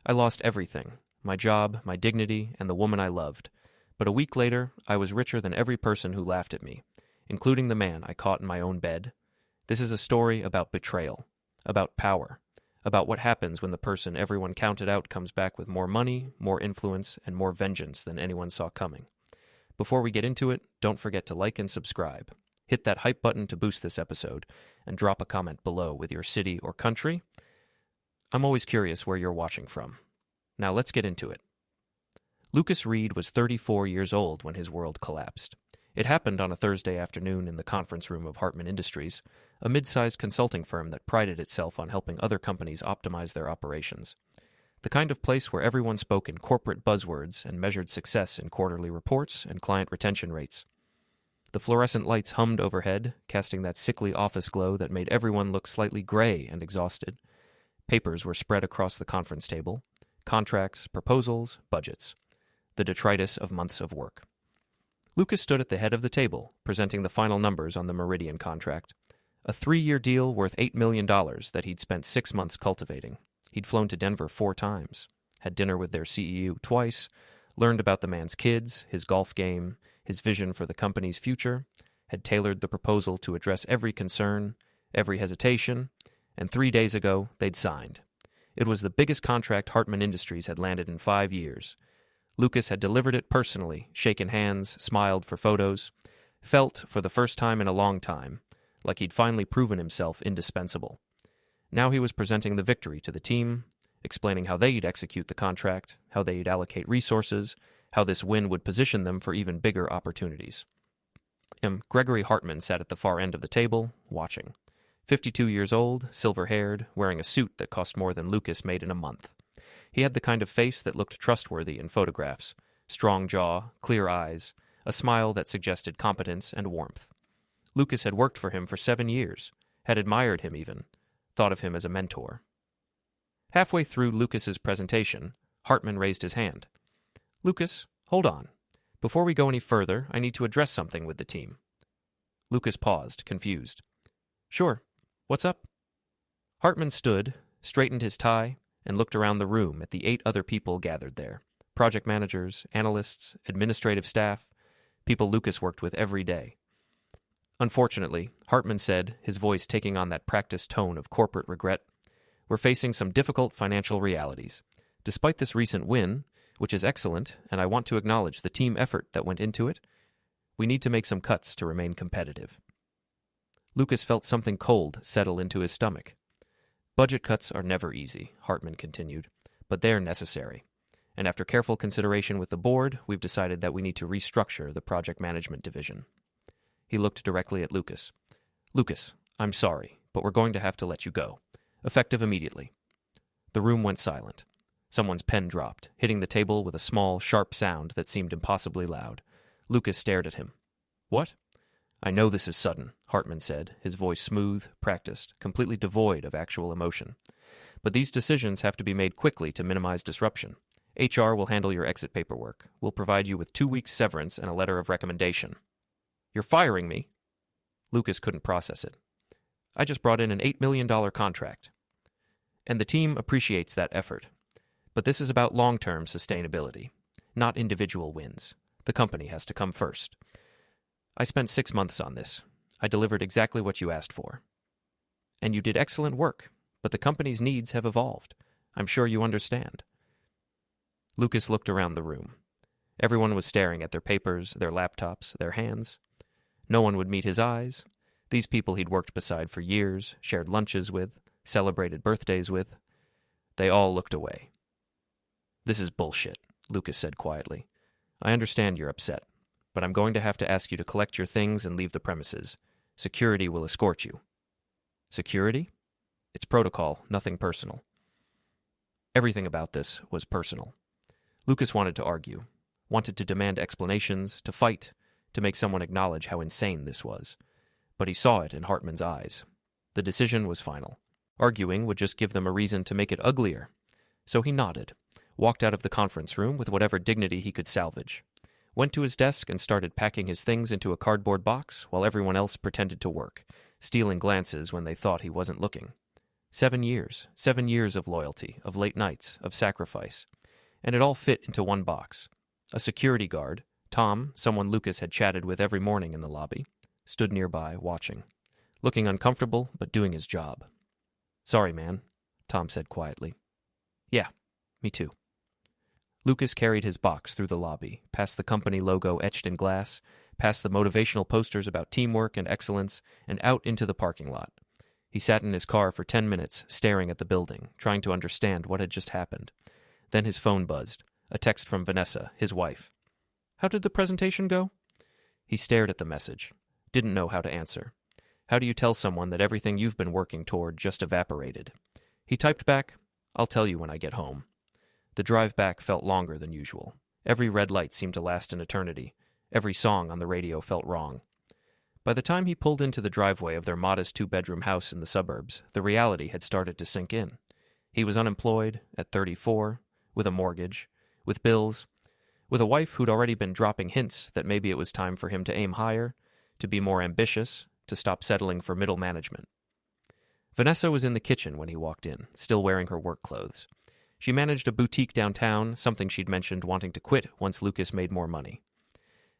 I lost everything, my job, my dignity, and the woman I loved. But a week later, I was richer than every person who laughed at me, including the man I caught in my own bed. This is a story about betrayal, about power, about what happens when the person everyone counted out comes back with more money, more influence, and more vengeance than anyone saw coming. Before we get into it, don't forget to like and subscribe. Hit that hype button to boost this episode, and drop a comment below with your city or country. I'm always curious where you're watching from. Now let's get into it. Lucas Reed was 34 years old when his world collapsed. It happened on a Thursday afternoon in the conference room of Hartman Industries, a mid-sized consulting firm that prided itself on helping other companies optimize their operations. The kind of place where everyone spoke in corporate buzzwords and measured success in quarterly reports and client retention rates. The fluorescent lights hummed overhead, casting that sickly office glow that made everyone look slightly gray and exhausted. Papers were spread across the conference table. Contracts, proposals, budgets. The detritus of months of work. Lucas stood at the head of the table, presenting the final numbers on the Meridian contract. A 3-year deal worth $8 million that he'd spent 6 months cultivating. He'd flown to Denver 4 times, had dinner with their CEO twice, learned about the man's kids, his golf game, his vision for the company's future, had tailored the proposal to address every concern, every hesitation, and 3 days ago, they'd signed. It was the biggest contract Hartman Industries had landed in 5 years. Lucas had delivered it personally, shaken hands, smiled for photos, felt, for the first time in a long time, like he'd finally proven himself indispensable. Now he was presenting the victory to the team, explaining how they'd execute the contract, how they'd allocate resources, how this win would position them for even bigger opportunities. Gregory Hartman sat at the far end of the table, watching. 52 years old, silver-haired, wearing a suit that cost more than Lucas made in a month. He had the kind of face that looked trustworthy in photographs, strong jaw, clear eyes, a smile that suggested competence and warmth. Lucas had worked for him for 7 years, had admired him even, thought of him as a mentor. Halfway through Lucas's presentation, Hartman raised his hand. "Lucas, hold on. Before we go any further, I need to address something with the team." Lucas paused, confused. "Sure. What's up?" Hartman stood, straightened his tie, and looked around the room at the 8 other people gathered there. Project managers, analysts, administrative staff, people Lucas worked with every day. "Unfortunately," Hartman said, his voice taking on that practiced tone of corporate regret, "we're facing some difficult financial realities. Despite this recent win, which is excellent, and I want to acknowledge the team effort that went into it, we need to make some cuts to remain competitive." Lucas felt something cold settle into his stomach. "Budget cuts are never easy," Hartman continued, "but they're necessary. And after careful consideration with the board, we've decided that we need to restructure the project management division." He looked directly at Lucas. "Lucas, I'm sorry, but we're going to have to let you go. Effective immediately." The room went silent. Someone's pen dropped, hitting the table with a small, sharp sound that seemed impossibly loud. Lucas stared at him. "What?" "I know this is sudden," Hartman said, his voice smooth, practiced, completely devoid of actual emotion. "But these decisions have to be made quickly to minimize disruption. HR will handle your exit paperwork. We'll provide you with 2 weeks severance and a letter of recommendation." "You're firing me?" Lucas couldn't process it. "I just brought in an $8 million contract. And the team appreciates that effort. But this is about long-term sustainability, not individual wins. The company has to come first. I spent 6 months on this. I delivered exactly what you asked for. And you did excellent work, but the company's needs have evolved. I'm sure you understand." Lucas looked around the room. Everyone was staring at their papers, their laptops, their hands. No one would meet his eyes. These people he'd worked beside for years, shared lunches with, celebrated birthdays with. They all looked away. "This is bullshit," Lucas said quietly. "I understand you're upset, but I'm going to have to ask you to collect your things and leave the premises. Security will escort you." "Security?" "It's protocol, nothing personal." Everything about this was personal. Lucas wanted to argue, wanted to demand explanations, to fight, to make someone acknowledge how insane this was. But he saw it in Hartman's eyes. The decision was final. Arguing would just give them a reason to make it uglier. So he nodded, walked out of the conference room with whatever dignity he could salvage, went to his desk and started packing his things into a cardboard box while everyone else pretended to work, stealing glances when they thought he wasn't looking. 7 years. 7 years of loyalty, of late nights, of sacrifice. And it all fit into one box. A security guard, Tom, someone Lucas had chatted with every morning in the lobby, stood nearby, watching. Looking uncomfortable, but doing his job. "Sorry, man," Tom said quietly. "Yeah, me too." Lucas carried his box through the lobby, past the company logo etched in glass, past the motivational posters about teamwork and excellence, and out into the parking lot. He sat in his car for 10 minutes, staring at the building, trying to understand what had just happened. Then his phone buzzed, a text from Vanessa, his wife. "How did the presentation go?" He stared at the message, didn't know how to answer. How do you tell someone that everything you've been working toward just evaporated? He typed back, "I'll tell you when I get home." The drive back felt longer than usual. Every red light seemed to last an eternity. Every song on the radio felt wrong. By the time he pulled into the driveway of their modest 2-bedroom house in the suburbs, the reality had started to sink in. He was unemployed, at 34, with a mortgage, with bills, with a wife who'd already been dropping hints that maybe it was time for him to aim higher, to be more ambitious, to stop settling for middle management. Vanessa was in the kitchen when he walked in, still wearing her work clothes. She managed a boutique downtown, something she'd mentioned wanting to quit once Lucas made more money.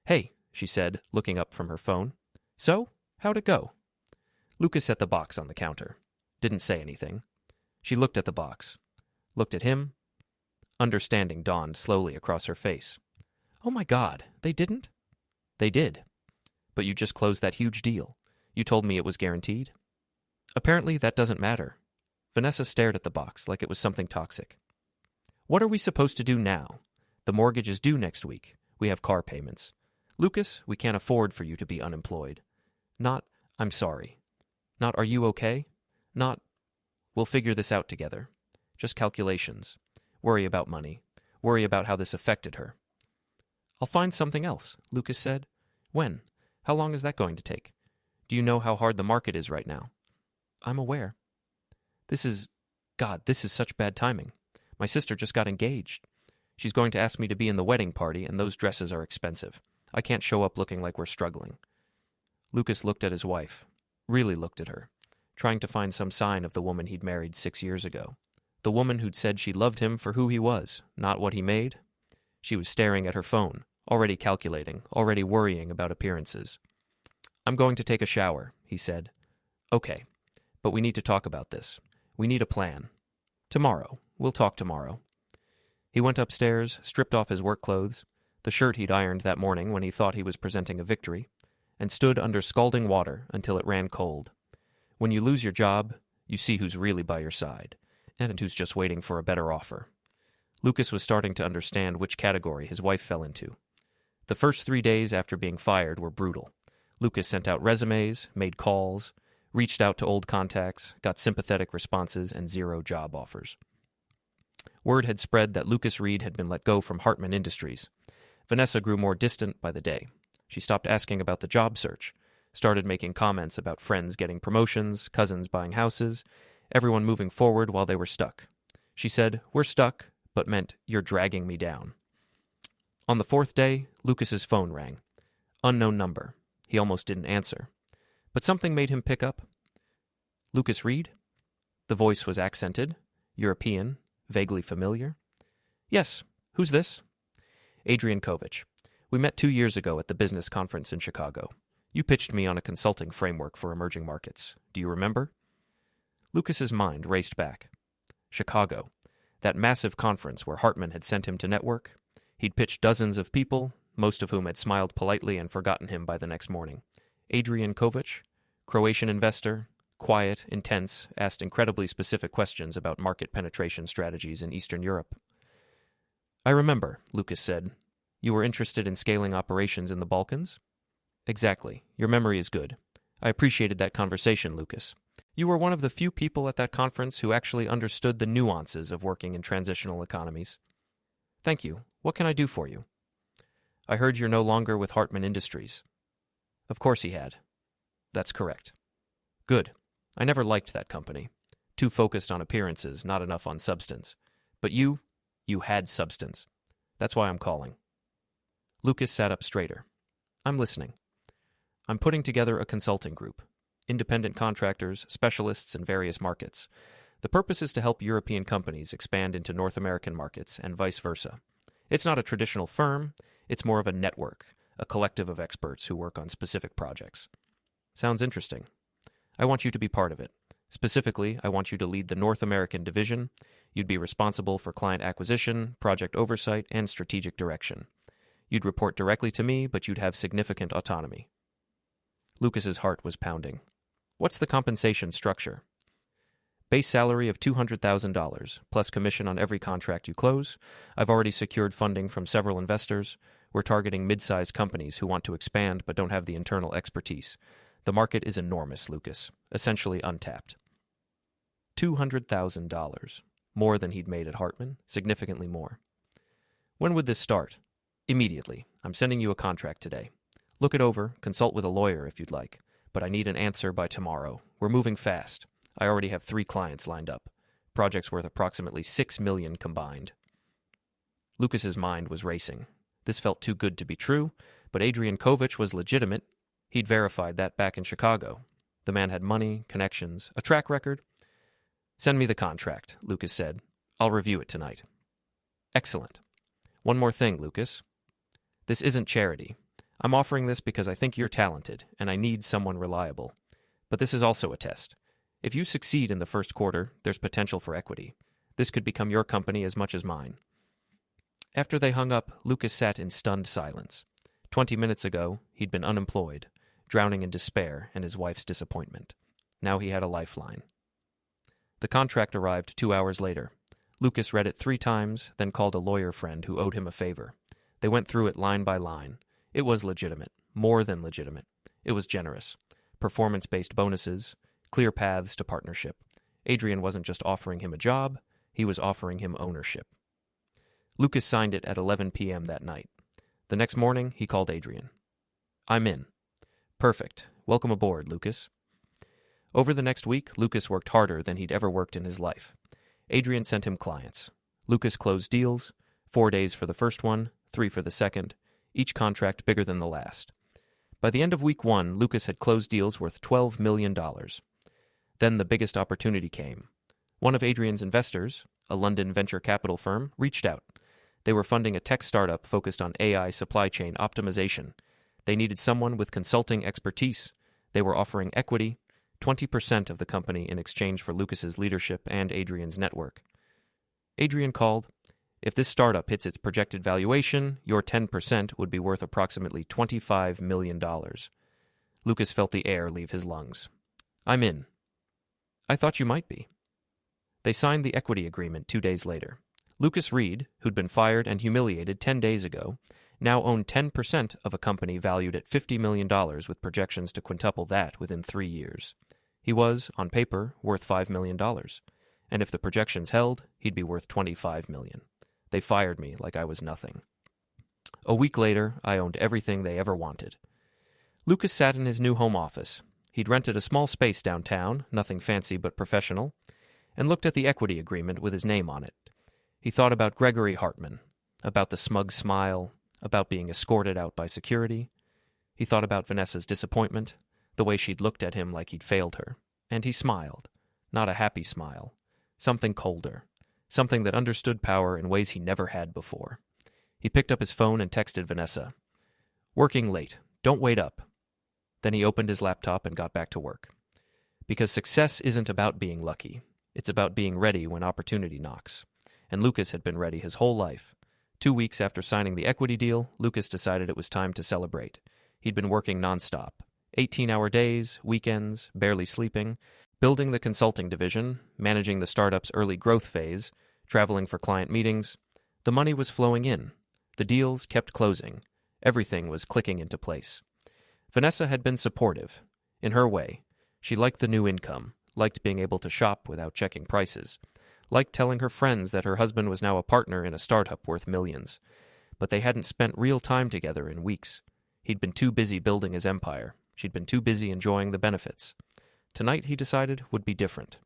"Hey," she said, looking up from her phone. "So, how'd it go?" Lucas set the box on the counter. Didn't say anything. She looked at the box. Looked at him. Understanding dawned slowly across her face. "Oh my God, they didn't?" "They did. But you just closed that huge deal. You told me it was guaranteed." "Apparently that doesn't matter." Vanessa stared at the box like it was something toxic. "What are we supposed to do now? The mortgage is due next week. We have car payments. Lucas, we can't afford for you to be unemployed. Not, I'm sorry. Not, are you okay? Not, we'll figure this out together. Just calculations. Worry about money. Worry about how this affected her." "I'll find something else," Lucas said. "When? How long is that going to take? Do you know how hard the market is right now?" "I'm aware." This is such bad timing. My sister just got engaged. She's going to ask me to be in the wedding party, and those dresses are expensive. I can't show up looking like we're struggling." Lucas looked at his wife, really looked at her, trying to find some sign of the woman he'd married 6 years ago. The woman who'd said she loved him for who he was, not what he made. She was staring at her phone, already calculating, already worrying about appearances. "I'm going to take a shower," he said. "Okay, but we need to talk about this. We need a plan. Tomorrow. We'll talk tomorrow." He went upstairs, stripped off his work clothes, the shirt he'd ironed that morning when he thought he was presenting a victory, and stood under scalding water until it ran cold. When you lose your job, you see who's really by your side, and who's just waiting for a better offer. Lucas was starting to understand which category his wife fell into. The first 3 days after being fired were brutal. Lucas sent out resumes, made calls, reached out to old contacts, got sympathetic responses, and 0 job offers. Word had spread that Lucas Reed had been let go from Hartman Industries. Vanessa grew more distant by the day. She stopped asking about the job search, started making comments about friends getting promotions, cousins buying houses, everyone moving forward while they were stuck. She said, "We're stuck," but meant, "You're dragging me down." On the 4th day, Lucas's phone rang. Unknown number. He almost didn't answer. But something made him pick up. "Lucas Reed?" The voice was accented, European, vaguely familiar. "Yes. Who's this?" "Adrian Kovich. We met 2 years ago at the business conference in Chicago. You pitched me on a consulting framework for emerging markets. Do you remember?" Lucas's mind raced back. Chicago. That massive conference where Hartman had sent him to network. He'd pitched dozens of people, most of whom had smiled politely and forgotten him by the next morning. Adrian Kovich, Croatian investor, quiet, intense, asked incredibly specific questions about market penetration strategies in Eastern Europe. "I remember," Lucas said. "You were interested in scaling operations in the Balkans?" "Exactly. Your memory is good. I appreciated that conversation, Lucas. You were one of the few people at that conference who actually understood the nuances of working in transitional economies." "Thank you. What can I do for you?" "I heard you're no longer with Hartman Industries." Of course he had. "That's correct." "Good. I never liked that company. Too focused on appearances, not enough on substance. But you had substance. That's why I'm calling." Lucas sat up straighter. "I'm listening. I'm putting together a consulting group. Independent contractors, specialists in various markets. The purpose is to help European companies expand into North American markets and vice versa. It's not a traditional firm, it's more of a network, a collective of experts who work on specific projects. Sounds interesting. I want you to be part of it. Specifically, I want you to lead the North American division. You'd be responsible for client acquisition, project oversight, and strategic direction. You'd report directly to me, but you'd have significant autonomy. Lucas's heart was pounding. What's the compensation structure? Base salary of $200,000, plus commission on every contract you close. I've already secured funding from several investors. We're targeting mid-sized companies who want to expand but don't have the internal expertise. The market is enormous, Lucas, essentially untapped. $200,000. More than he'd made at Hartman, significantly more. When would this start? Immediately. I'm sending you a contract today. Look it over, consult with a lawyer if you'd like, but I need an answer by tomorrow. We're moving fast. I already have 3 clients lined up. Projects worth approximately $6 million combined. Lucas's mind was racing. This felt too good to be true, but Adrian Kovich was legitimate. He'd verified that back in Chicago. The man had money, connections, a track record. Send me the contract, Lucas said. I'll review it tonight. Excellent. One more thing, Lucas. This isn't charity. I'm offering this because I think you're talented, and I need someone reliable. But this is also a test. If you succeed in the first quarter, there's potential for equity. This could become your company as much as mine. After they hung up, Lucas sat in stunned silence. 20 minutes ago, he'd been unemployed, drowning in despair and his wife's disappointment. Now he had a lifeline. The contract arrived 2 hours later. Lucas read it 3 times, then called a lawyer friend who owed him a favor. They went through it line by line. It was legitimate, more than legitimate. It was generous. Performance-based bonuses, clear paths to partnership. Adrian wasn't just offering him a job, he was offering him ownership. Lucas signed it at 11 p.m. that night. The next morning, he called Adrian. I'm in. Perfect. Welcome aboard, Lucas. Over the next week, Lucas worked harder than he'd ever worked in his life. Adrian sent him clients. Lucas closed deals, 4 days for the first one, 3 for the second, each contract bigger than the last. By the end of week 1, Lucas had closed deals worth $12 million. Then the biggest opportunity came. One of Adrian's investors, a London venture capital firm, reached out. They were funding a tech startup focused on AI supply chain optimization. They needed someone with consulting expertise. They were offering equity, 20% of the company in exchange for Lucas's leadership and Adrian's network. Adrian called. If this startup hits its projected valuation, your 10% would be worth approximately $25 million. Lucas felt the air leave his lungs. I'm in. I thought you might be. They signed the equity agreement 2 days later. Lucas Reed, who'd been fired and humiliated 10 days ago, now owned 10% of a company valued at $50 million with projections to quintuple that within 3 years. He was, on paper, worth $5 million. And if the projections held, he'd be worth $25 million. They fired me like I was nothing. A week later, I owned everything they ever wanted. Lucas sat in his new home office. He'd rented a small space downtown, nothing fancy but professional, and looked at the equity agreement with his name on it. He thought about Gregory Hartman, about the smug smile, about being escorted out by security. He thought about Vanessa's disappointment, the way she'd looked at him like he'd failed her. And he smiled. Not a happy smile. Something colder. Something that understood power in ways he never had before. He picked up his phone and texted Vanessa. Working late. Don't wait up. Then he opened his laptop and got back to work. Because success isn't about being lucky. It's about being ready when opportunity knocks. And Lucas had been ready his whole life. 2 weeks after signing the equity deal, Lucas decided it was time to celebrate. He'd been working nonstop. 18-hour days, weekends, barely sleeping, building the consulting division, managing the startup's early growth phase, traveling for client meetings. The money was flowing in. The deals kept closing. Everything was clicking into place. Vanessa had been supportive. In her way. She liked the new income, liked being able to shop without checking prices, liked telling her friends that her husband was now a partner in a startup worth millions. But they hadn't spent real time together in weeks. He'd been too busy building his empire. She'd been too busy enjoying the benefits. Tonight, he decided, would be different.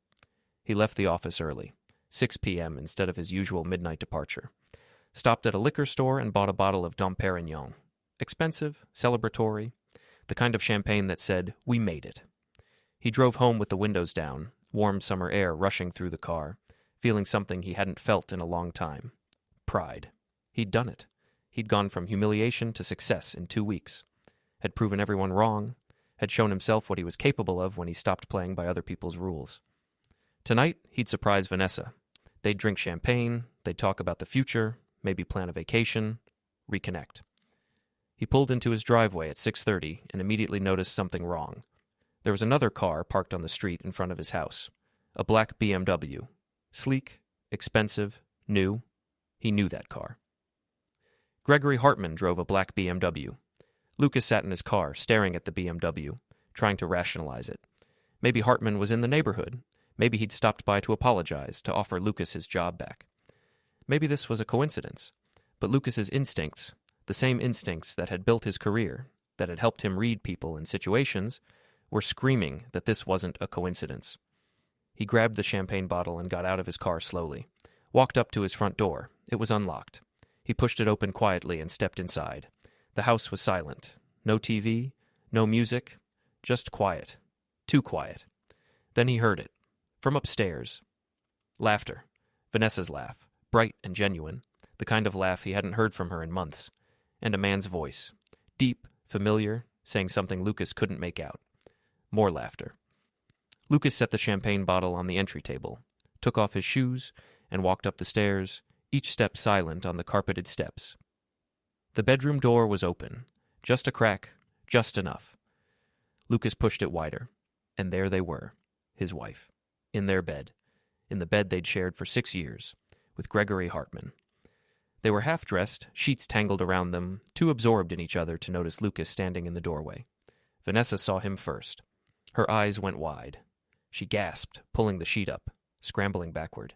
He left the office early, 6 p.m. instead of his usual midnight departure. Stopped at a liquor store and bought a bottle of Dom Perignon. Expensive, celebratory, the kind of champagne that said, "We made it." He drove home with the windows down, warm summer air rushing through the car, feeling something he hadn't felt in a long time. Pride. He'd done it. He'd gone from humiliation to success in 2 weeks. Had proven everyone wrong. Had shown himself what he was capable of when he stopped playing by other people's rules. Tonight, he'd surprise Vanessa. They'd drink champagne, they'd talk about the future, maybe plan a vacation, reconnect. He pulled into his driveway at 6:30 and immediately noticed something wrong. There was another car parked on the street in front of his house. A black BMW. Sleek, expensive, new. He knew that car. Gregory Hartman drove a black BMW. Lucas sat in his car, staring at the BMW, trying to rationalize it. Maybe Hartman was in the neighborhood. Maybe he'd stopped by to apologize, to offer Lucas his job back. Maybe this was a coincidence. But Lucas's instincts, the same instincts that had built his career, that had helped him read people and situations, were screaming that this wasn't a coincidence. He grabbed the champagne bottle and got out of his car slowly, walked up to his front door. It was unlocked. He pushed it open quietly and stepped inside. The house was silent. No TV, no music, just quiet. Too quiet. Then he heard it. From upstairs. Laughter. Vanessa's laugh. Bright and genuine. The kind of laugh he hadn't heard from her in months. And a man's voice. Deep, familiar, saying something Lucas couldn't make out. More laughter. Lucas set the champagne bottle on the entry table, took off his shoes, and walked up the stairs, each step silent on the carpeted steps. The bedroom door was open. Just a crack, just enough. Lucas pushed it wider, and there they were, his wife, in their bed, in the bed they'd shared for 6 years, with Gregory Hartman. They were half-dressed, sheets tangled around them, too absorbed in each other to notice Lucas standing in the doorway. Vanessa saw him first. Her eyes went wide. She gasped, pulling the sheet up, scrambling backward.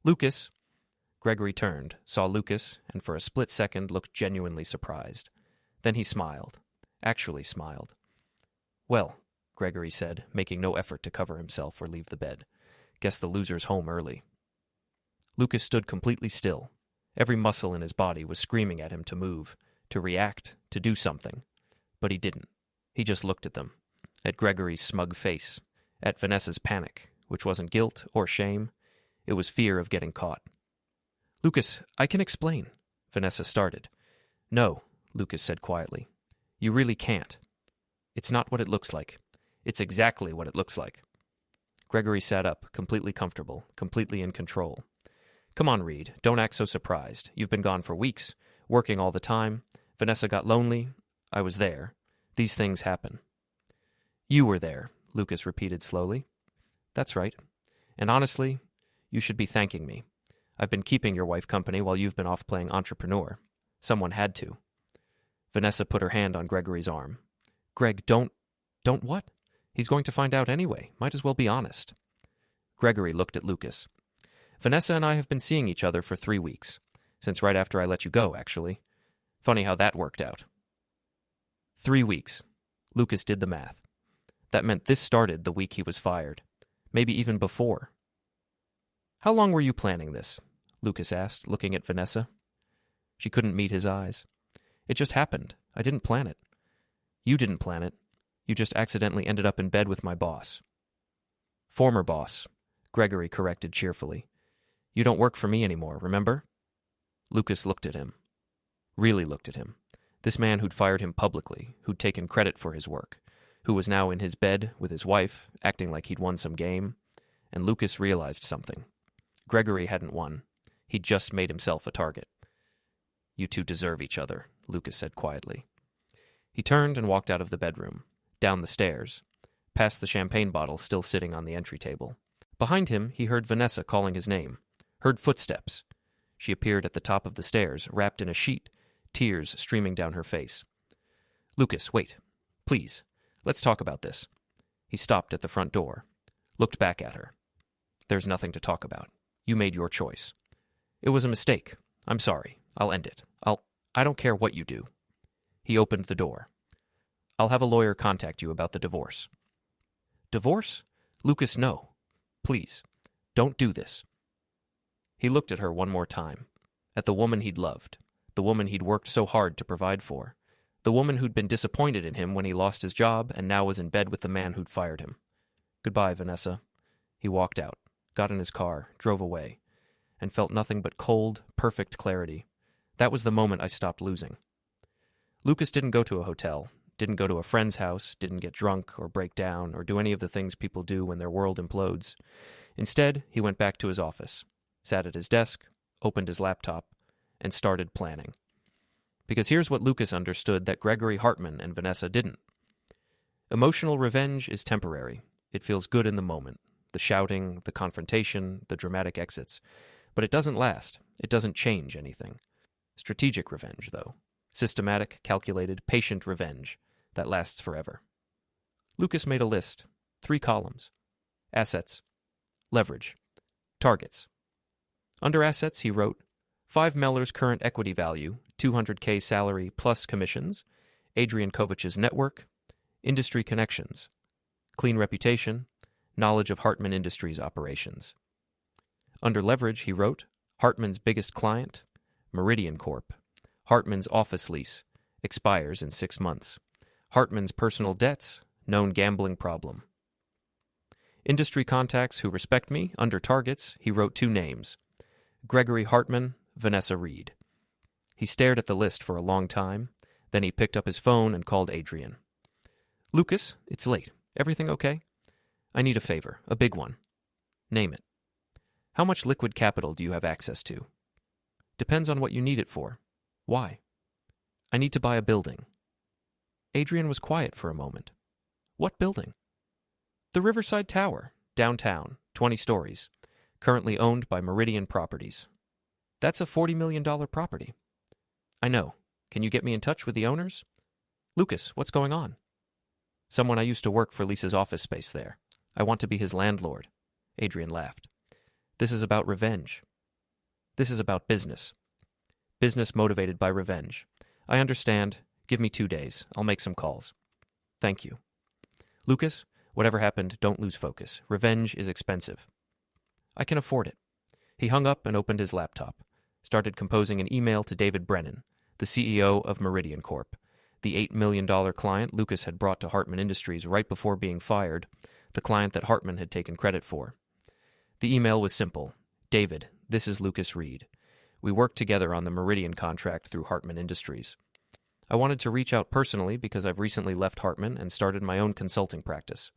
Lucas! Gregory turned, saw Lucas, and for a split second looked genuinely surprised. Then he smiled. Actually smiled. Well, Gregory said, making no effort to cover himself or leave the bed. Guess the loser's home early. Lucas stood completely still. Every muscle in his body was screaming at him to move, to react, to do something. But he didn't. He just looked at them. At Gregory's smug face. At Vanessa's panic, which wasn't guilt or shame. It was fear of getting caught. Lucas, I can explain, Vanessa started. No, Lucas said quietly. You really can't. It's not what it looks like. It's exactly what it looks like. Gregory sat up, completely comfortable, completely in control. Come on, Reed, don't act so surprised. You've been gone for weeks, working all the time. Vanessa got lonely. I was there. These things happen. You were there, Lucas repeated slowly. That's right. And honestly, you should be thanking me. I've been keeping your wife company while you've been off playing entrepreneur. Someone had to. Vanessa put her hand on Gregory's arm. Greg, don't what? He's going to find out anyway. Might as well be honest. Gregory looked at Lucas. Vanessa and I have been seeing each other for 3 weeks. Since right after I let you go, actually. Funny how that worked out. 3 weeks. Lucas did the math. That meant this started the week he was fired. Maybe even before. How long were you planning this? Lucas asked, looking at Vanessa. She couldn't meet his eyes. It just happened. I didn't plan it. You didn't plan it. You just accidentally ended up in bed with my boss. Former boss, Gregory corrected cheerfully. You don't work for me anymore, remember? Lucas looked at him. Really looked at him. This man who'd fired him publicly, who'd taken credit for his work, who was now in his bed with his wife, acting like he'd won some game. And Lucas realized something. Gregory hadn't won. He'd just made himself a target. You two deserve each other, Lucas said quietly. He turned and walked out of the bedroom, down the stairs, past the champagne bottle still sitting on the entry table. Behind him, he heard Vanessa calling his name, heard footsteps. She appeared at the top of the stairs, wrapped in a sheet, tears streaming down her face. Lucas, wait. Please. Let's talk about this. He stopped at the front door, looked back at her. There's nothing to talk about. You made your choice. It was a mistake. I'm sorry. I'll end it. I don't care what you do. He opened the door. I'll have a lawyer contact you about the divorce. Divorce? Lucas, no. Please, don't do this. He looked at her one more time, at the woman he'd loved, the woman he'd worked so hard to provide for, the woman who'd been disappointed in him when he lost his job and now was in bed with the man who'd fired him. Goodbye, Vanessa. He walked out, got in his car, drove away, and felt nothing but cold, perfect clarity. That was the moment I stopped losing. Lucas didn't go to a hotel, didn't go to a friend's house, didn't get drunk or break down or do any of the things people do when their world implodes. Instead, he went back to his office, sat at his desk, opened his laptop, and started planning. Because here's what Lucas understood that Gregory Hartman and Vanessa didn't. Emotional revenge is temporary. It feels good in the moment. The shouting, the confrontation, the dramatic exits. But it doesn't last. It doesn't change anything. Strategic revenge, though. Systematic, calculated, patient revenge. That lasts forever. Lucas made a list. 3 columns. Assets. Leverage. Targets. Under assets, he wrote, 5 Mellor's current equity value, $200K salary plus commissions, Adrian Kovich's network, industry connections, clean reputation, knowledge of Hartman Industries operations. Under leverage, he wrote, Hartman's biggest client, Meridian Corp. Hartman's office lease, expires in 6 months. Hartman's personal debts, known gambling problem. Industry contacts who respect me, under targets, he wrote 2 names, Gregory Hartman, Vanessa Reed. He stared at the list for a long time, then he picked up his phone and called Adrian. Lucas, it's late. Everything okay? I need a favor, a big one. Name it. How much liquid capital do you have access to? Depends on what you need it for. Why? I need to buy a building. Adrian was quiet for a moment. What building? The Riverside Tower, downtown, 20 stories, currently owned by Meridian Properties. That's a $40 million property. I know. Can you get me in touch with the owners? Lucas, what's going on? Someone I used to work for leases office space there. I want to be his landlord. Adrian laughed. This is about revenge. This is about business. Business motivated by revenge. I understand. Give me 2 days. I'll make some calls. Thank you. Lucas, whatever happened, don't lose focus. Revenge is expensive. I can afford it. He hung up and opened his laptop, started composing an email to David Brennan, the CEO of Meridian Corp., the $8 million client Lucas had brought to Hartman Industries right before being fired, the client that Hartman had taken credit for. The email was simple. David, this is Lucas Reed. We worked together on the Meridian contract through Hartman Industries. I wanted to reach out personally because I've recently left Hartman and started my own consulting practice.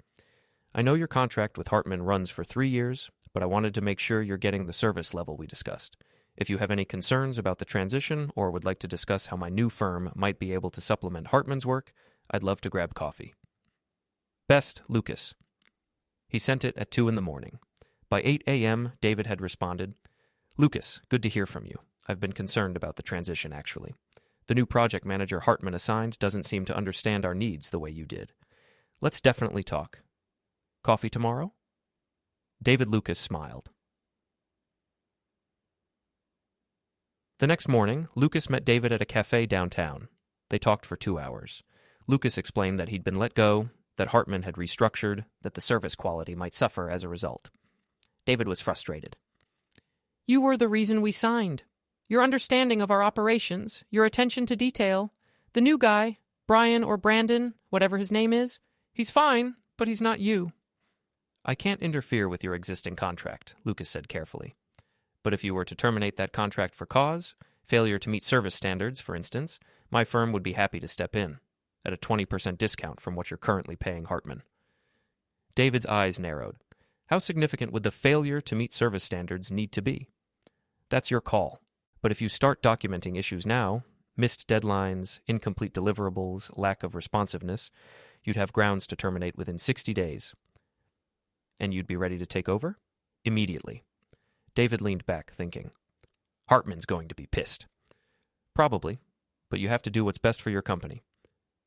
I know your contract with Hartman runs for 3 years, but I wanted to make sure you're getting the service level we discussed. If you have any concerns about the transition or would like to discuss how my new firm might be able to supplement Hartman's work, I'd love to grab coffee. Best, Lucas. He sent it at 2 a.m. By 8 a.m., David had responded, Lucas, good to hear from you. I've been concerned about the transition, actually. The new project manager Hartman assigned doesn't seem to understand our needs the way you did. Let's definitely talk. Coffee tomorrow? David Lucas smiled. The next morning, Lucas met David at a cafe downtown. They talked for 2 hours. Lucas explained that he'd been let go, that Hartman had restructured, that the service quality might suffer as a result. David was frustrated. You were the reason we signed. Your understanding of our operations, your attention to detail. The new guy, Brian or Brandon, whatever his name is, he's fine, but he's not you. I can't interfere with your existing contract, Lucas said carefully. But if you were to terminate that contract for cause, failure to meet service standards, for instance, my firm would be happy to step in, at a 20% discount from what you're currently paying Hartman. David's eyes narrowed. How significant would the failure to meet service standards need to be? That's your call. But if you start documenting issues now, missed deadlines, incomplete deliverables, lack of responsiveness, you'd have grounds to terminate within 60 days. And you'd be ready to take over? Immediately. David leaned back, thinking. Hartman's going to be pissed. Probably, but you have to do what's best for your company.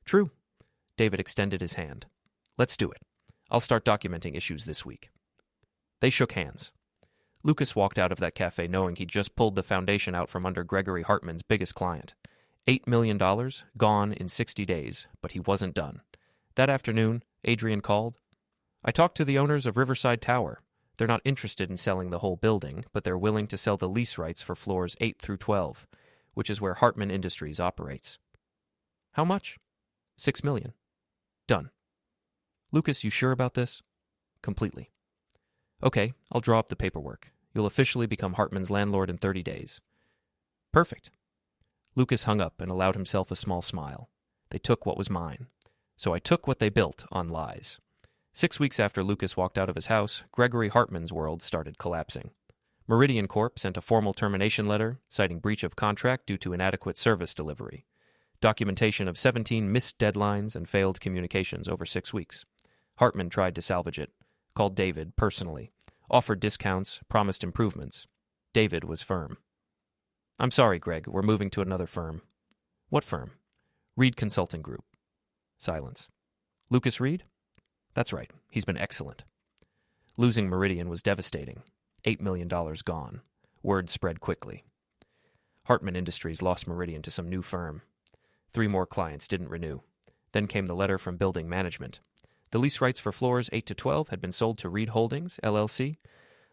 True. David extended his hand. Let's do it. I'll start documenting issues this week. They shook hands. Lucas walked out of that cafe knowing he'd just pulled the foundation out from under Gregory Hartman's biggest client. $8 million, gone in 60 days, but he wasn't done. That afternoon, Adrian called. I talked to the owners of Riverside Tower. They're not interested in selling the whole building, but they're willing to sell the lease rights for floors 8 through 12, which is where Hartman Industries operates. How much? $6 million. Done. Lucas, you sure about this? Completely. Okay, I'll draw up the paperwork. You'll officially become Hartman's landlord in 30 days. Perfect. Lucas hung up and allowed himself a small smile. They took what was mine. So I took what they built on lies. 6 weeks after Lucas walked out of his house, Gregory Hartman's world started collapsing. Meridian Corp sent a formal termination letter citing breach of contract due to inadequate service delivery. Documentation of 17 missed deadlines and failed communications over 6 weeks. Hartman tried to salvage it, called David personally, offered discounts, promised improvements. David was firm. I'm sorry, Greg, we're moving to another firm. What firm? Reed Consulting Group. Silence. Lucas Reed? That's right, he's been excellent. Losing Meridian was devastating. $8 million gone. Word spread quickly. Hartman Industries lost Meridian to some new firm. 3 more clients didn't renew. Then came the letter from building management. The lease rights for floors 8 to 12 had been sold to Reed Holdings, LLC.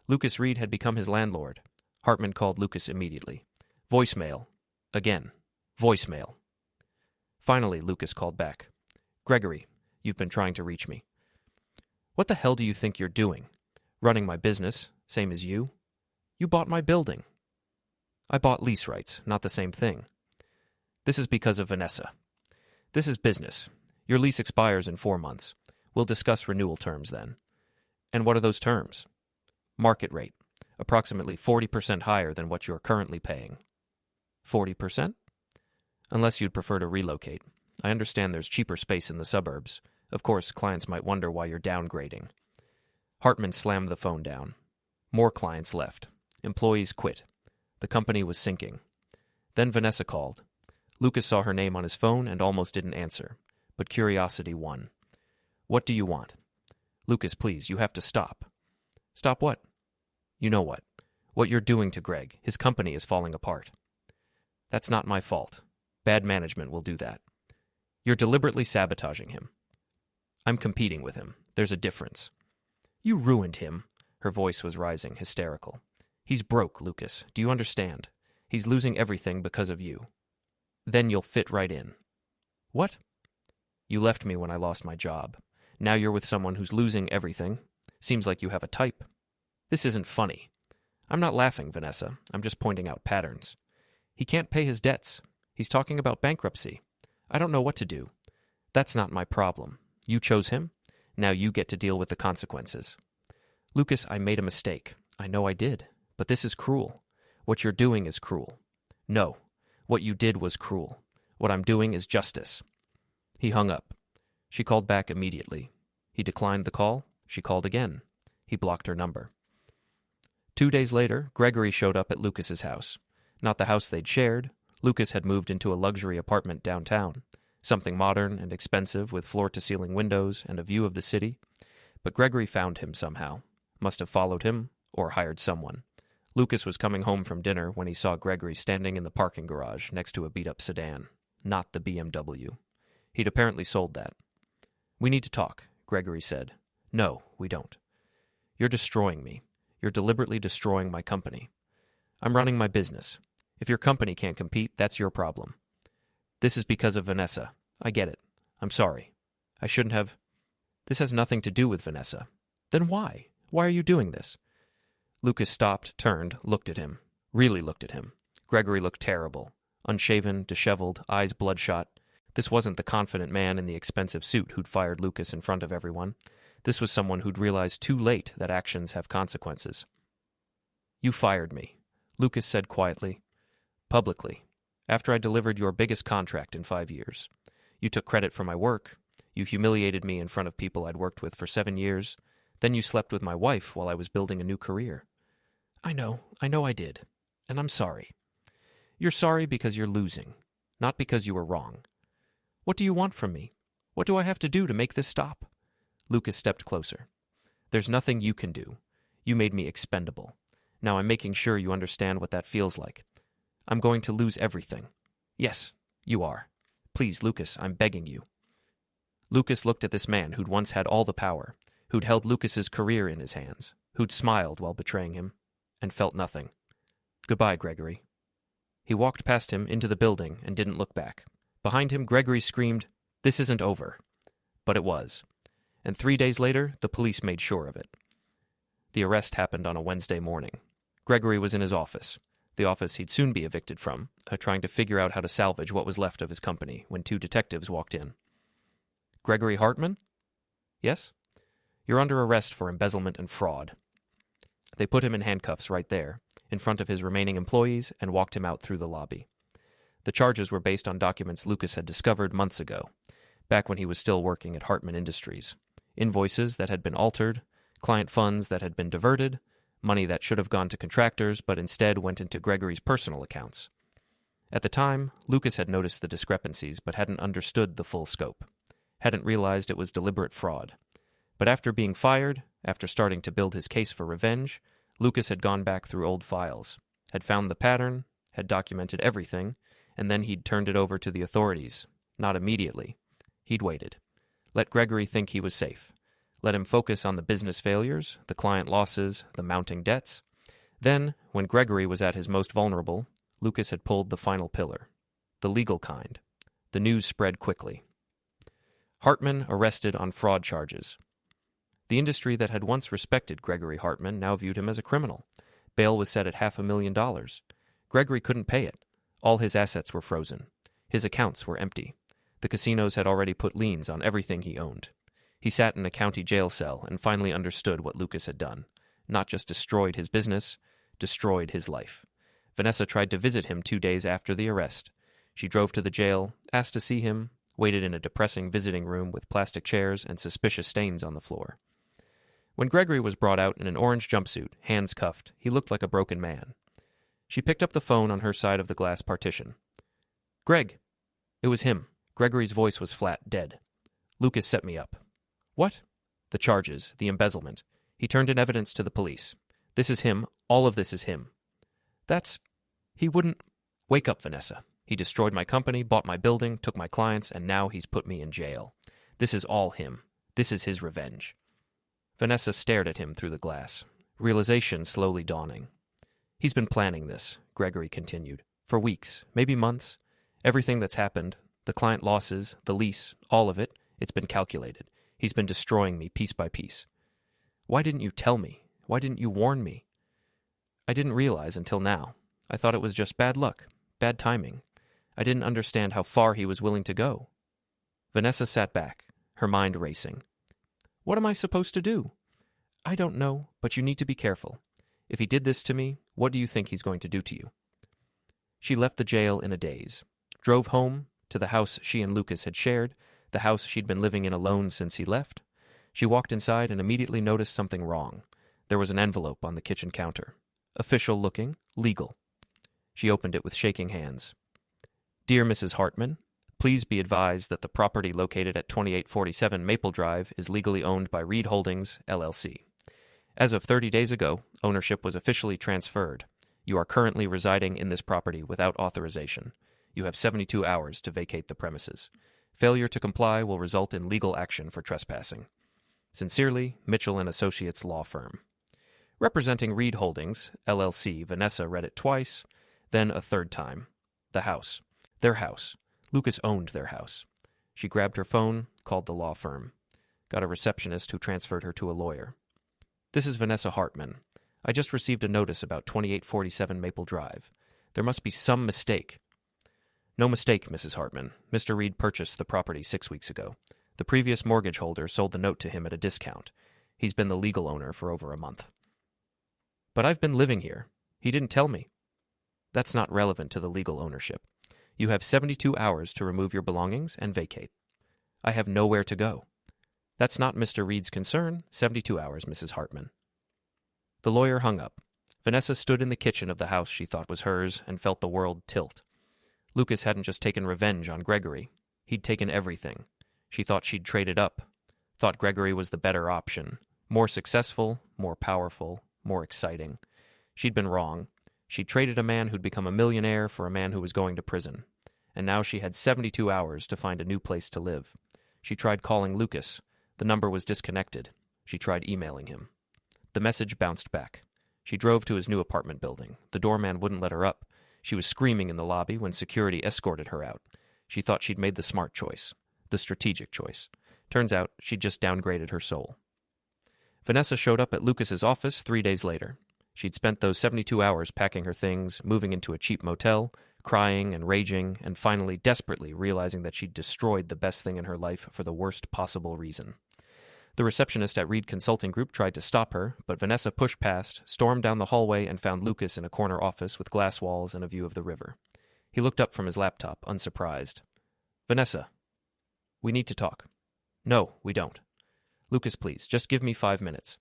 Lucas Reed had become his landlord. Hartman called Lucas immediately. Voicemail. Again. Voicemail. Finally, Lucas called back. Gregory, you've been trying to reach me. What the hell do you think you're doing? Running my business, same as you? You bought my building. I bought lease rights, not the same thing. This is because of Vanessa. This is business. Your lease expires in 4 months. We'll discuss renewal terms then. And what are those terms? Market rate, approximately 40% higher than what you're currently paying. 40%? Unless you'd prefer to relocate. I understand there's cheaper space in the suburbs. Of course, clients might wonder why you're downgrading. Hartman slammed the phone down. More clients left. Employees quit. The company was sinking. Then Vanessa called. Lucas saw her name on his phone and almost didn't answer. But curiosity won. What do you want? Lucas, please, you have to stop. Stop what? You know what. What you're doing to Greg. His company is falling apart. That's not my fault. Bad management will do that. You're deliberately sabotaging him. I'm competing with him. There's a difference. You ruined him. Her voice was rising, hysterical. He's broke, Lucas. Do you understand? He's losing everything because of you. Then you'll fit right in. What? You left me when I lost my job. Now you're with someone who's losing everything. Seems like you have a type. This isn't funny. I'm not laughing, Vanessa. I'm just pointing out patterns. He can't pay his debts. He's talking about bankruptcy. I don't know what to do. That's not my problem. You chose him. Now you get to deal with the consequences. Lucas, I made a mistake. I know I did. But this is cruel. What you're doing is cruel. No. What you did was cruel. What I'm doing is justice. He hung up. She called back immediately. He declined the call. She called again. He blocked her number. 2 days later, Gregory showed up at Lucas's house. Not the house they'd shared. Lucas had moved into a luxury apartment downtown. Something modern and expensive with floor-to-ceiling windows and a view of the city. But Gregory found him somehow. Must have followed him or hired someone. Lucas was coming home from dinner when he saw Gregory standing in the parking garage next to a beat-up sedan. Not the BMW. He'd apparently sold that. We need to talk, Gregory said. No, we don't. You're destroying me. You're deliberately destroying my company. I'm running my business. If your company can't compete, that's your problem. This is because of Vanessa. I get it. I'm sorry. I shouldn't have. This has nothing to do with Vanessa. Then why? Why are you doing this? Lucas stopped, turned, looked at him. Really looked at him. Gregory looked terrible. Unshaven, disheveled, eyes bloodshot. This wasn't the confident man in the expensive suit who'd fired Lucas in front of everyone. This was someone who'd realized too late that actions have consequences. You fired me, Lucas said quietly. Publicly. After I delivered your biggest contract in 5 years. You took credit for my work. You humiliated me in front of people I'd worked with for 7 years. Then you slept with my wife while I was building a new career. I know I did. And I'm sorry. You're sorry because you're losing, not because you were wrong. What do you want from me? What do I have to do to make this stop? Lucas stepped closer. There's nothing you can do. You made me expendable. Now I'm making sure you understand what that feels like. I'm going to lose everything. Yes, you are. Please, Lucas, I'm begging you. Lucas looked at this man who'd once had all the power, who'd held Lucas's career in his hands, who'd smiled while betraying him, and felt nothing. Goodbye, Gregory. He walked past him into the building and didn't look back. Behind him, Gregory screamed, "This isn't over." But it was. And 3 days later, the police made sure of it. The arrest happened on a Wednesday morning. Gregory was in his office, the office he'd soon be evicted from, trying to figure out how to salvage what was left of his company when two detectives walked in. "Gregory Hartman?" "Yes?" "You're under arrest for embezzlement and fraud." They put him in handcuffs right there, in front of his remaining employees, and walked him out through the lobby. The charges were based on documents Lucas had discovered months ago, back when he was still working at Hartman Industries. Invoices that had been altered, client funds that had been diverted, money that should have gone to contractors but instead went into Gregory's personal accounts. At the time, Lucas had noticed the discrepancies but hadn't understood the full scope, hadn't realized it was deliberate fraud. But after being fired, after starting to build his case for revenge, Lucas had gone back through old files, had found the pattern, had documented everything, and then he'd turned it over to the authorities. Not immediately. He'd waited. Let Gregory think he was safe. Let him focus on the business failures, the client losses, the mounting debts. Then, when Gregory was at his most vulnerable, Lucas had pulled the final pillar. The legal kind. The news spread quickly. Hartman arrested on fraud charges. The industry that had once respected Gregory Hartman now viewed him as a criminal. Bail was set at $500,000. Gregory couldn't pay it. All his assets were frozen. His accounts were empty. The casinos had already put liens on everything he owned. He sat in a county jail cell and finally understood what Lucas had done. Not just destroyed his business, destroyed his life. Vanessa tried to visit him 2 days after the arrest. She drove to the jail, asked to see him, waited in a depressing visiting room with plastic chairs and suspicious stains on the floor. When Gregory was brought out in an orange jumpsuit, hands cuffed, he looked like a broken man. She picked up the phone on her side of the glass partition. "Greg!" It was him. Gregory's voice was flat, dead. "Lucas set me up." "What?" "The charges, the embezzlement. He turned in evidence to the police. This is him. All of this is him." He wouldn't... Wake up, Vanessa. He destroyed my company, bought my building, took my clients, and now he's put me in jail. This is all him. This is his revenge. Vanessa stared at him through the glass, realization slowly dawning. "He's been planning this," Gregory continued, "for weeks, maybe months. Everything that's happened, the client losses, the lease, all of it, it's been calculated. He's been destroying me piece by piece." "Why didn't you tell me? Why didn't you warn me?" "I didn't realize until now. I thought it was just bad luck, bad timing. I didn't understand how far he was willing to go." Vanessa sat back, her mind racing. "What am I supposed to do?" "I don't know, but you need to be careful. If he did this to me, what do you think he's going to do to you?" She left the jail in a daze, drove home to the house she and Lucas had shared, the house she'd been living in alone since he left. She walked inside and immediately noticed something wrong. There was an envelope on the kitchen counter. Official looking, legal. She opened it with shaking hands. "Dear Mrs. Hartman, please be advised that the property located at 2847 Maple Drive is legally owned by Reed Holdings, LLC. As of 30 days ago, ownership was officially transferred. You are currently residing in this property without authorization. You have 72 hours to vacate the premises. Failure to comply will result in legal action for trespassing. Sincerely, Mitchell & Associates Law Firm." Representing Reed Holdings, LLC, Vanessa read it twice, then a third time. The house. Their house. Lucas owned their house. She grabbed her phone, called the law firm. Got a receptionist who transferred her to a lawyer. "This is Vanessa Hartman. I just received a notice about 2847 Maple Drive. There must be some mistake." "No mistake, Mrs. Hartman. Mr. Reed purchased the property 6 weeks ago. The previous mortgage holder sold the note to him at a discount. He's been the legal owner for over a month." "But I've been living here. He didn't tell me." "That's not relevant to the legal ownership. You have 72 hours to remove your belongings and vacate." "I have nowhere to go." "That's not Mr. Reed's concern. 72 hours, Mrs. Hartman." The lawyer hung up. Vanessa stood in the kitchen of the house she thought was hers and felt the world tilt. Lucas hadn't just taken revenge on Gregory. He'd taken everything. She thought she'd traded up. Thought Gregory was the better option. More successful, more powerful, more exciting. She'd been wrong. She traded a man who'd become a millionaire for a man who was going to prison. And now she had 72 hours to find a new place to live. She tried calling Lucas. The number was disconnected. She tried emailing him. The message bounced back. She drove to his new apartment building. The doorman wouldn't let her up. She was screaming in the lobby when security escorted her out. She thought she'd made the smart choice, the strategic choice. Turns out she'd just downgraded her soul. Vanessa showed up at Lucas's office 3 days later. She'd spent those 72 hours packing her things, moving into a cheap motel, crying and raging, and finally desperately realizing that she'd destroyed the best thing in her life for the worst possible reason. The receptionist at Reed Consulting Group tried to stop her, but Vanessa pushed past, stormed down the hallway, and found Lucas in a corner office with glass walls and a view of the river. He looked up from his laptop, unsurprised. "Vanessa, we need to talk." "No, we don't." "Lucas, please, just give me 5 minutes."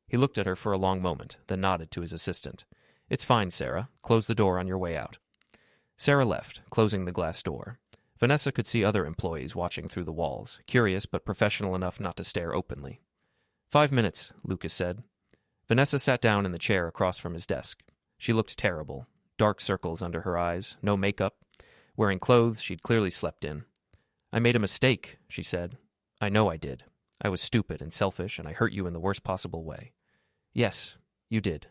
He looked at her for a long moment, then nodded to his assistant. "It's fine, Sarah. Close the door on your way out." Sarah left, closing the glass door. Vanessa could see other employees watching through the walls, curious but professional enough not to stare openly. 5 minutes, Lucas said. Vanessa sat down in the chair across from his desk. She looked terrible, dark circles under her eyes, no makeup, wearing clothes she'd clearly slept in. "I made a mistake," she said. "I know I did. I was stupid and selfish, and I hurt you in the worst possible way." "Yes, you did.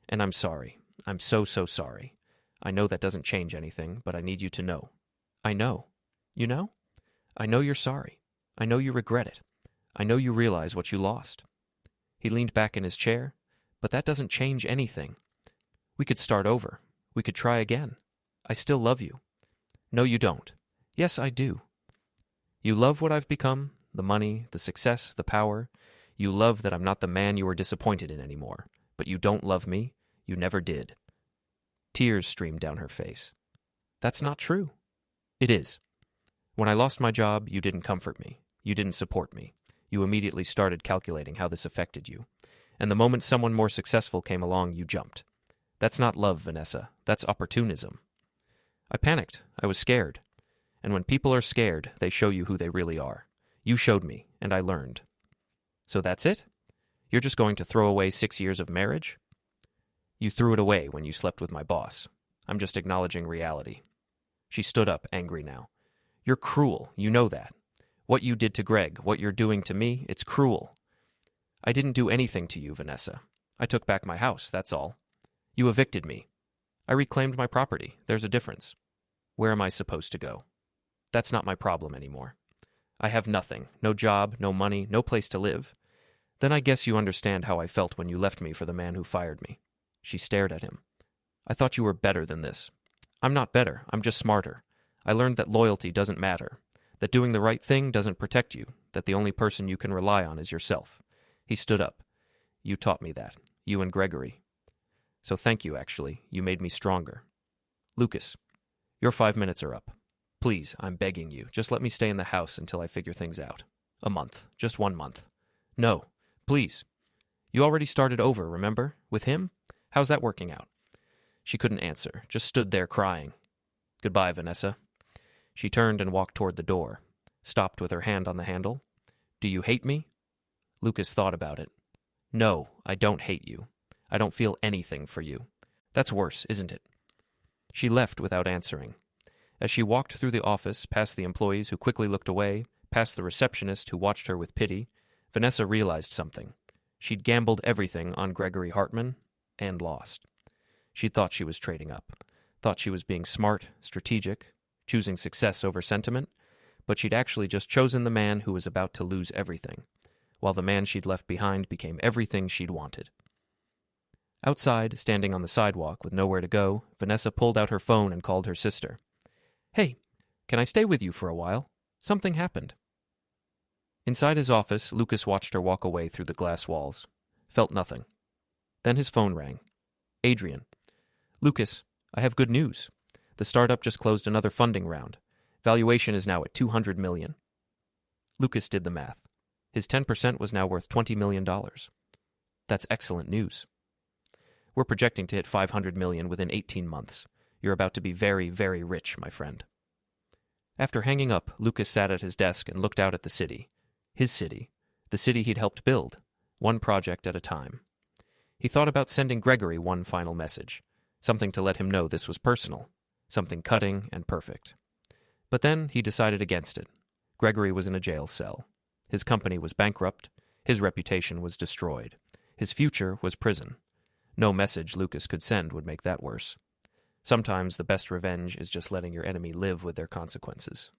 And I'm sorry. I'm so sorry. I know that doesn't change anything, but I need you to know." "I know." "You know? I know you're sorry. I know you regret it. I know you realize what you lost." He leaned back in his chair. "But that doesn't change anything. We could start over. We could try again. I still love you." "No, you don't." "Yes, I do." "You love what I've become, the money, the success, the power. You love that I'm not the man you were disappointed in anymore. But you don't love me. You never did." Tears streamed down her face. "That's not true." "It is. When I lost my job, you didn't comfort me. You didn't support me. You immediately started calculating how this affected you. And the moment someone more successful came along, you jumped. That's not love, Vanessa. That's opportunism." "I panicked. I was scared. And when people are scared, they show you who they really are. You showed me, and I learned." "So that's it? You're just going to throw away 6 years of marriage?" "You threw it away when you slept with my boss. I'm just acknowledging reality." She stood up, angry now. "You're cruel. You know that. What you did to Greg, what you're doing to me, it's cruel." "I didn't do anything to you, Vanessa. I took back my house, that's all. You evicted me. I reclaimed my property. There's a difference. Where am I supposed to go? That's not my problem anymore. I have nothing, no job, no money, no place to live. Then I guess you understand how I felt when you left me for the man who fired me." She stared at him. "I thought you were better than this." "I'm not better. I'm just smarter. I learned that loyalty doesn't matter, that doing the right thing doesn't protect you, that the only person you can rely on is yourself." He stood up. "You taught me that. You and Gregory. So thank you, actually. You made me stronger." "Lucas, your 5 minutes are up. Please, I'm begging you, just let me stay in the house until I figure things out. A month. Just 1 month." "No. Please. You already started over, remember? With him? How's that working out?" She couldn't answer, just stood there crying. "Goodbye, Vanessa." She turned and walked toward the door, stopped with her hand on the handle. "Do you hate me?" Lucas thought about it. "No, I don't hate you. I don't feel anything for you. That's worse, isn't it?" She left without answering. As she walked through the office, past the employees who quickly looked away, past the receptionist who watched her with pity, Vanessa realized something. She'd gambled everything on Gregory Hartman and lost. She thought she was trading up, thought she was being smart, strategic, choosing success over sentiment, but she'd actually just chosen the man who was about to lose everything, while the man she'd left behind became everything she'd wanted. Outside, standing on the sidewalk with nowhere to go, Vanessa pulled out her phone and called her sister. "Hey, can I stay with you for a while? Something happened." Inside his office, Lucas watched her walk away through the glass walls. Felt nothing. Then his phone rang. "Adrian." "Lucas, I have good news. The startup just closed another funding round. Valuation is now at $200 million. Lucas did the math. His 10% was now worth $20 million. "That's excellent news. We're projecting to hit $500 million within 18 months. You're about to be very, very rich, my friend." After hanging up, Lucas sat at his desk and looked out at the city. His city. The city he'd helped build. One project at a time. He thought about sending Gregory one final message. Something to let him know this was personal. Something cutting and perfect. But then he decided against it. Gregory was in a jail cell. His company was bankrupt. His reputation was destroyed. His future was prison. No message Lucas could send would make that worse. Sometimes the best revenge is just letting your enemy live with their consequences.